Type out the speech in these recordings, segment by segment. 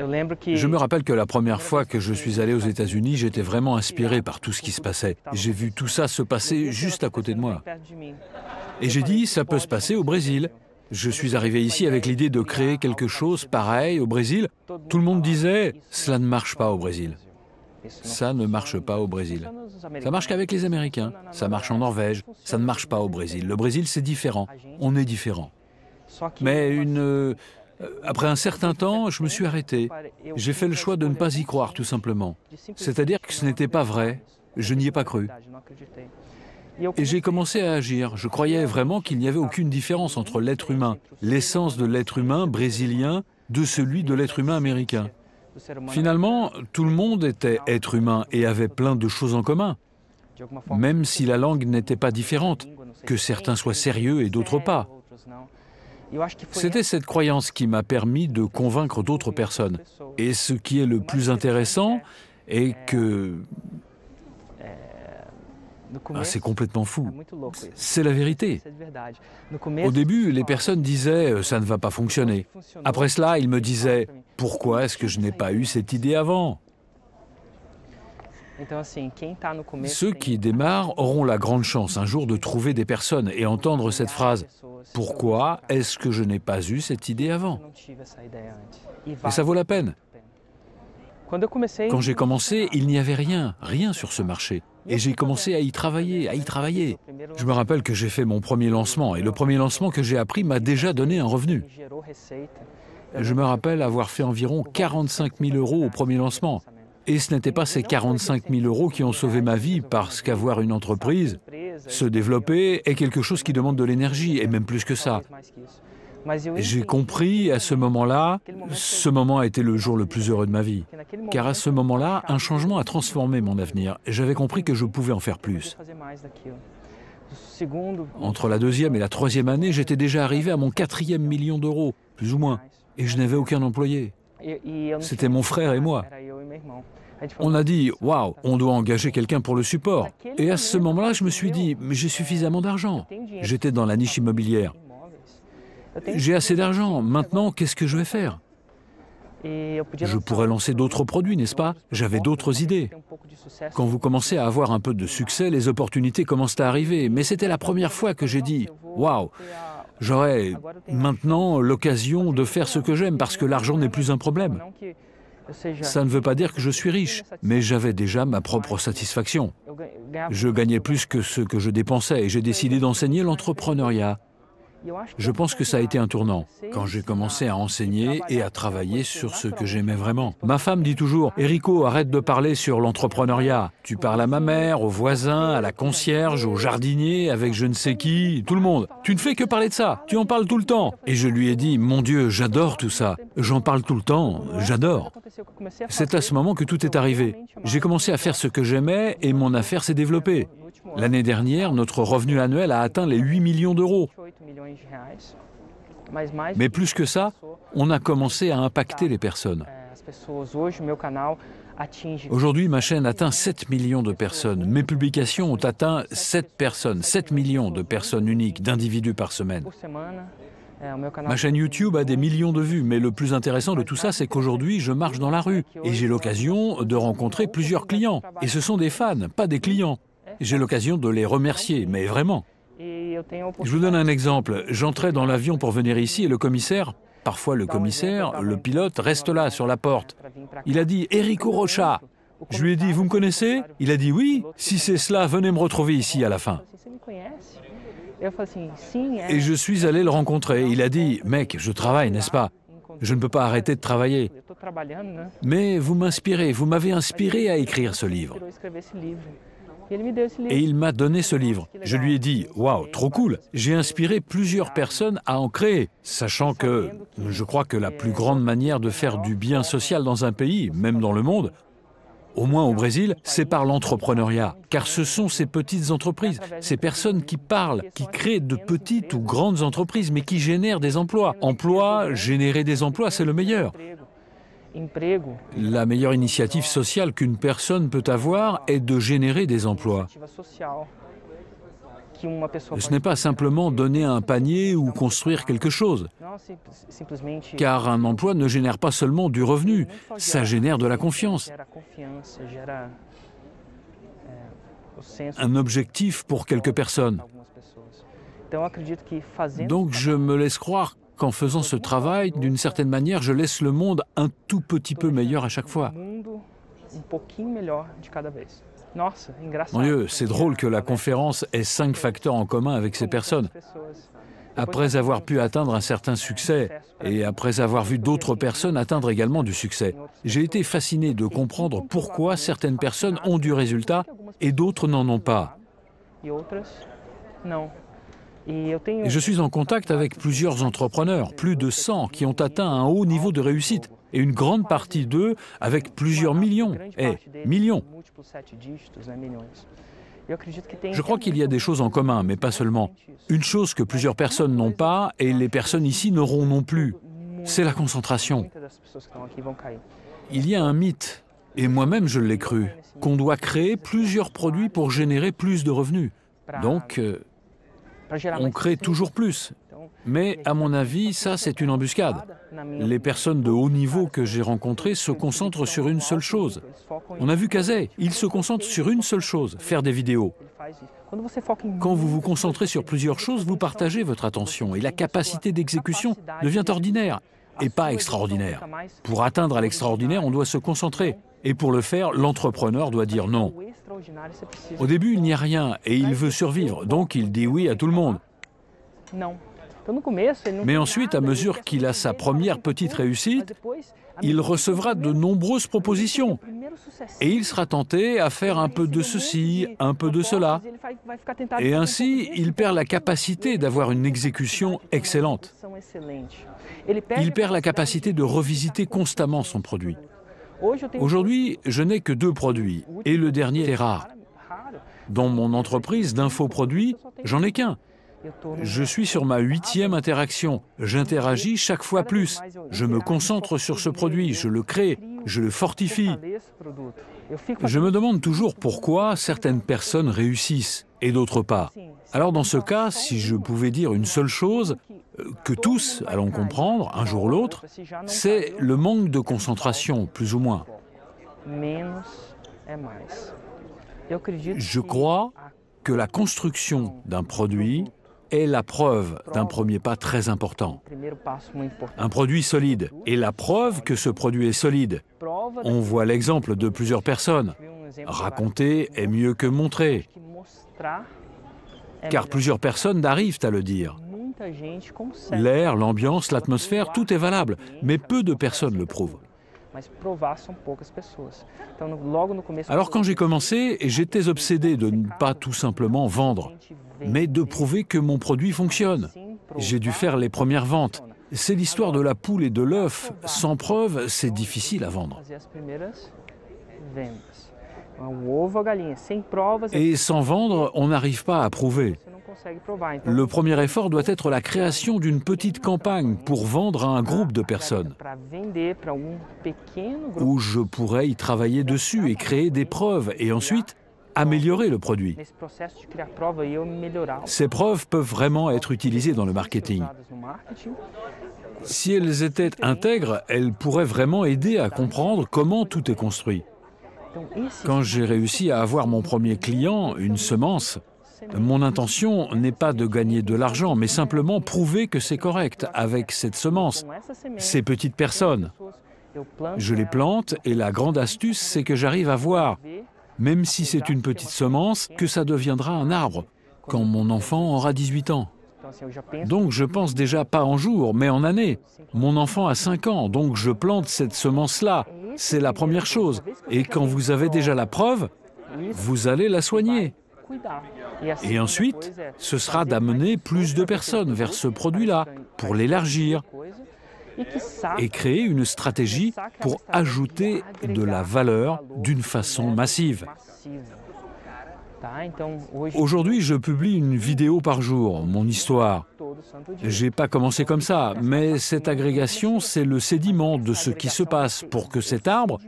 Je me rappelle que la première fois que je suis allé aux États-Unis, j'étais vraiment inspiré par tout ce qui se passait. J'ai vu tout ça se passer juste à côté de moi. Et j'ai dit, ça peut se passer au Brésil. Je suis arrivé ici avec l'idée de créer quelque chose pareil au Brésil. Tout le monde disait, cela ne marche pas au Brésil. Ça ne marche pas au Brésil. Ça marche qu'avec les Américains. Ça marche en Norvège. Ça ne marche pas au Brésil. Le Brésil, c'est différent. On est différent. Mais après un certain temps, je me suis arrêté. J'ai fait le choix de ne pas y croire, tout simplement. C'est-à-dire que ce n'était pas vrai. Je n'y ai pas cru. Et j'ai commencé à agir. Je croyais vraiment qu'il n'y avait aucune différence entre l'être humain, l'essence de l'être humain brésilien, de celui de l'être humain américain. Finalement, tout le monde était être humain et avait plein de choses en commun, même si la langue n'était pas différente, que certains soient sérieux et d'autres pas. C'était cette croyance qui m'a permis de convaincre d'autres personnes. Et ce qui est le plus intéressant est que... c'est complètement fou. C'est la vérité. Au début, les personnes disaient « ça ne va pas fonctionner ». Après cela, ils me disaient « pourquoi est-ce que je n'ai pas eu cette idée avant ?» Ceux qui démarrent auront la grande chance un jour de trouver des personnes et entendre cette phrase « pourquoi est-ce que je n'ai pas eu cette idée avant ?» Et ça vaut la peine. Quand j'ai commencé, il n'y avait rien sur ce marché. Et j'ai commencé à y travailler. Je me rappelle que j'ai fait mon premier lancement, et le premier lancement que j'ai appris m'a déjà donné un revenu. Je me rappelle avoir fait environ 45 000 € au premier lancement. Et ce n'était pas ces 45 000 € qui ont sauvé ma vie, parce qu'avoir une entreprise, se développer, est quelque chose qui demande de l'énergie, et même plus que ça. J'ai compris à ce moment-là, ce moment a été le jour le plus heureux de ma vie. Car à ce moment-là, un changement a transformé mon avenir. J'avais compris que je pouvais en faire plus. Entre la deuxième et la troisième année, j'étais déjà arrivé à mon 4e million d'euros, plus ou moins. Et je n'avais aucun employé. C'était mon frère et moi. On a dit, waouh, on doit engager quelqu'un pour le support. Et à ce moment-là, je me suis dit, mais j'ai suffisamment d'argent. J'étais dans la niche immobilière. J'ai assez d'argent, maintenant, qu'est-ce que je vais faire? Je pourrais lancer d'autres produits, n'est-ce pas? J'avais d'autres idées. Quand vous commencez à avoir un peu de succès, les opportunités commencent à arriver. Mais c'était la première fois que j'ai dit, waouh, j'aurai maintenant l'occasion de faire ce que j'aime parce que l'argent n'est plus un problème. Ça ne veut pas dire que je suis riche, mais j'avais déjà ma propre satisfaction. Je gagnais plus que ce que je dépensais et j'ai décidé d'enseigner l'entrepreneuriat. Je pense que ça a été un tournant, quand j'ai commencé à enseigner et à travailler sur ce que j'aimais vraiment. Ma femme dit toujours, « Erico, arrête de parler sur l'entrepreneuriat. Tu parles à ma mère, aux voisins, à la concierge, au jardinier, avec je ne sais qui, tout le monde. Tu ne fais que parler de ça, tu en parles tout le temps. » Et je lui ai dit, « Mon Dieu, j'adore tout ça. J'en parle tout le temps, j'adore. » C'est à ce moment que tout est arrivé. J'ai commencé à faire ce que j'aimais et mon affaire s'est développée. L'année dernière, notre revenu annuel a atteint les 8 millions d'euros. Mais plus que ça, on a commencé à impacter les personnes. Aujourd'hui, ma chaîne atteint 7 millions de personnes. Mes publications ont atteint 7 millions de personnes uniques, d'individus par semaine. Ma chaîne YouTube a des millions de vues, mais le plus intéressant de tout ça, c'est qu'aujourd'hui, je marche dans la rue et j'ai l'occasion de rencontrer plusieurs clients. Et ce sont des fans, pas des clients. J'ai l'occasion de les remercier, mais vraiment. Je vous donne un exemple. J'entrais dans l'avion pour venir ici et le commissaire, parfois le commissaire, le pilote, reste là, sur la porte. Il a dit « Erico Rocha ». Je lui ai dit « Vous me connaissez ?» Il a dit « Oui, si c'est cela, venez me retrouver ici à la fin. » Et je suis allé le rencontrer. Il a dit « Mec, je travaille, n'est-ce pas? Je ne peux pas arrêter de travailler. Mais vous m'inspirez, vous m'avez inspiré à écrire ce livre. » Et il m'a donné ce livre. Je lui ai dit « Waouh, trop cool !» J'ai inspiré plusieurs personnes à en créer, sachant que je crois que la plus grande manière de faire du bien social dans un pays, même dans le monde, au moins au Brésil, c'est par l'entrepreneuriat. Car ce sont ces petites entreprises, ces personnes qui parlent, qui créent de petites ou grandes entreprises, mais qui génèrent des emplois. Générer des emplois, c'est le meilleur. La meilleure initiative sociale qu'une personne peut avoir est de générer des emplois. Ce n'est pas simplement donner un panier ou construire quelque chose, car un emploi ne génère pas seulement du revenu, ça génère de la confiance. Un objectif pour quelques personnes. Donc je me laisse croire qu'en faisant ce travail, d'une certaine manière, je laisse le monde un tout petit peu meilleur à chaque fois. Mon Dieu, c'est drôle que la conférence ait 5 facteurs en commun avec ces personnes. Après avoir pu atteindre un certain succès et après avoir vu d'autres personnes atteindre également du succès, j'ai été fasciné de comprendre pourquoi certaines personnes ont du résultat et d'autres n'en ont pas. Et je suis en contact avec plusieurs entrepreneurs, plus de 100, qui ont atteint un haut niveau de réussite, et une grande partie d'eux avec plusieurs millions, millions. Je crois qu'il y a des choses en commun, mais pas seulement. Une chose que plusieurs personnes n'ont pas, et les personnes ici n'auront non plus, c'est la concentration. Il y a un mythe, et moi-même je l'ai cru, qu'on doit créer plusieurs produits pour générer plus de revenus. Donc, on crée toujours plus. Mais à mon avis, ça c'est une embuscade. Les personnes de haut niveau que j'ai rencontrées se concentrent sur une seule chose. On a vu Kazay, il se concentre sur une seule chose, faire des vidéos. Quand vous vous concentrez sur plusieurs choses, vous partagez votre attention et la capacité d'exécution devient ordinaire et pas extraordinaire. Pour atteindre l'extraordinaire, on doit se concentrer. Et pour le faire, l'entrepreneur doit dire non. Au début, il n'y a rien et il veut survivre, donc il dit oui à tout le monde. Mais ensuite, à mesure qu'il a sa première petite réussite, il recevra de nombreuses propositions. Et il sera tenté à faire un peu de ceci, un peu de cela. Et ainsi, il perd la capacité d'avoir une exécution excellente. Il perd la capacité de revisiter constamment son produit. Aujourd'hui, je n'ai que 2 produits, et le dernier est rare. Dans mon entreprise d'infoproduits, j'en ai qu'un. Je suis sur ma 8e interaction. J'interagis chaque fois plus. Je me concentre sur ce produit, je le crée, je le fortifie. Je me demande toujours pourquoi certaines personnes réussissent et d'autres pas. Alors dans ce cas, si je pouvais dire une seule chose, que tous allons comprendre un jour ou l'autre, c'est le manque de concentration, plus ou moins. Je crois que la construction d'un produit est la preuve d'un premier pas très important. Un produit solide est la preuve que ce produit est solide. On voit l'exemple de plusieurs personnes. Raconter est mieux que montrer, car plusieurs personnes arrivent à le dire. L'air, l'ambiance, l'atmosphère, tout est valable, mais peu de personnes le prouvent. Alors quand j'ai commencé, j'étais obsédé de ne pas tout simplement vendre, mais de prouver que mon produit fonctionne. J'ai dû faire les premières ventes. C'est l'histoire de la poule et de l'œuf. Sans preuve, c'est difficile à vendre. Et sans vendre, on n'arrive pas à prouver. Le premier effort doit être la création d'une petite campagne pour vendre à un groupe de personnes, où je pourrais y travailler dessus et créer des preuves et ensuite améliorer le produit. Ces preuves peuvent vraiment être utilisées dans le marketing. Si elles étaient intègres, elles pourraient vraiment aider à comprendre comment tout est construit. Quand j'ai réussi à avoir mon premier client, une semence, mon intention n'est pas de gagner de l'argent, mais simplement prouver que c'est correct avec cette semence, ces petites personnes. Je les plante et la grande astuce, c'est que j'arrive à voir, même si c'est une petite semence, que ça deviendra un arbre quand mon enfant aura 18 ans. Donc je pense déjà pas en jours, mais en années. Mon enfant a 5 ans, donc je plante cette semence-là. C'est la première chose. Et quand vous avez déjà la preuve, vous allez la soigner. Et ensuite, ce sera d'amener plus de personnes vers ce produit-là, pour l'élargir et créer une stratégie pour ajouter de la valeur d'une façon massive. Aujourd'hui, je publie une vidéo par jour, mon histoire. J'ai pas commencé comme ça, mais cette agrégation, c'est le sédiment de ce qui se passe pour que cet arbre,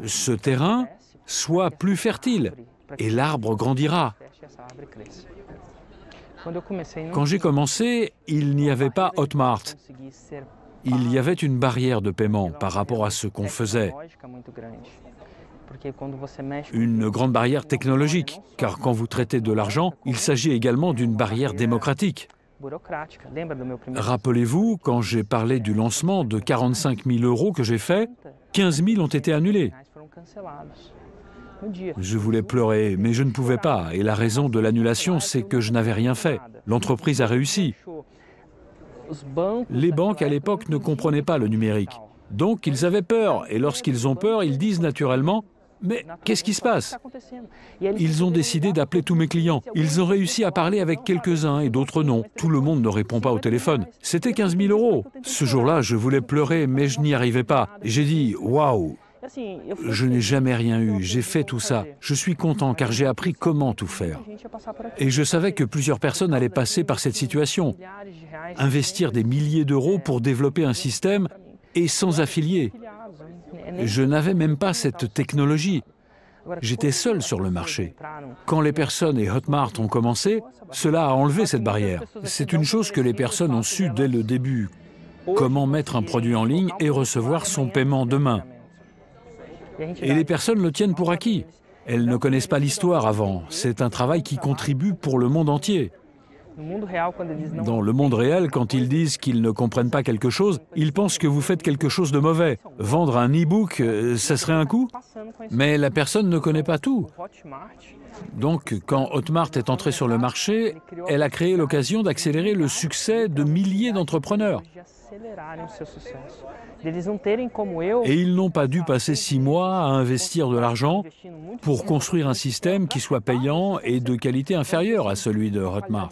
ce terrain, soit plus fertile, et l'arbre grandira. Quand j'ai commencé, il n'y avait pas Hotmart. Il y avait une barrière de paiement par rapport à ce qu'on faisait. Une grande barrière technologique, car quand vous traitez de l'argent, il s'agit également d'une barrière démocratique. Rappelez-vous, quand j'ai parlé du lancement de 45 000 € que j'ai fait, 15 000 ont été annulés. Je voulais pleurer, mais je ne pouvais pas. Et la raison de l'annulation, c'est que je n'avais rien fait. L'entreprise a réussi. Les banques, à l'époque, ne comprenaient pas le numérique. Donc, ils avaient peur. Et lorsqu'ils ont peur, ils disent naturellement « Mais qu'est-ce qui se passe ?» Ils ont décidé d'appeler tous mes clients. Ils ont réussi à parler avec quelques-uns et d'autres non. Tout le monde ne répond pas au téléphone. C'était 15 000 €. Ce jour-là, je voulais pleurer, mais je n'y arrivais pas. J'ai dit « Waouh !» Je n'ai jamais rien eu, j'ai fait tout ça. Je suis content car j'ai appris comment tout faire. Et je savais que plusieurs personnes allaient passer par cette situation. Investir des milliers d'euros pour développer un système et sans affiliés. Je n'avais même pas cette technologie. J'étais seul sur le marché. Quand les personnes et Hotmart ont commencé, cela a enlevé cette barrière. C'est une chose que les personnes ont su dès le début. Comment mettre un produit en ligne et recevoir son paiement demain. Et les personnes le tiennent pour acquis. Elles ne connaissent pas l'histoire avant. C'est un travail qui contribue pour le monde entier. Dans le monde réel, quand ils disent qu'ils ne comprennent pas quelque chose, ils pensent que vous faites quelque chose de mauvais. Vendre un e-book, ça serait un coup? Mais la personne ne connaît pas tout. Donc, quand Hotmart est entré sur le marché, elle a créé l'occasion d'accélérer le succès de milliers d'entrepreneurs. Et ils n'ont pas dû passer 6 mois à investir de l'argent pour construire un système qui soit payant et de qualité inférieure à celui de Hotmart.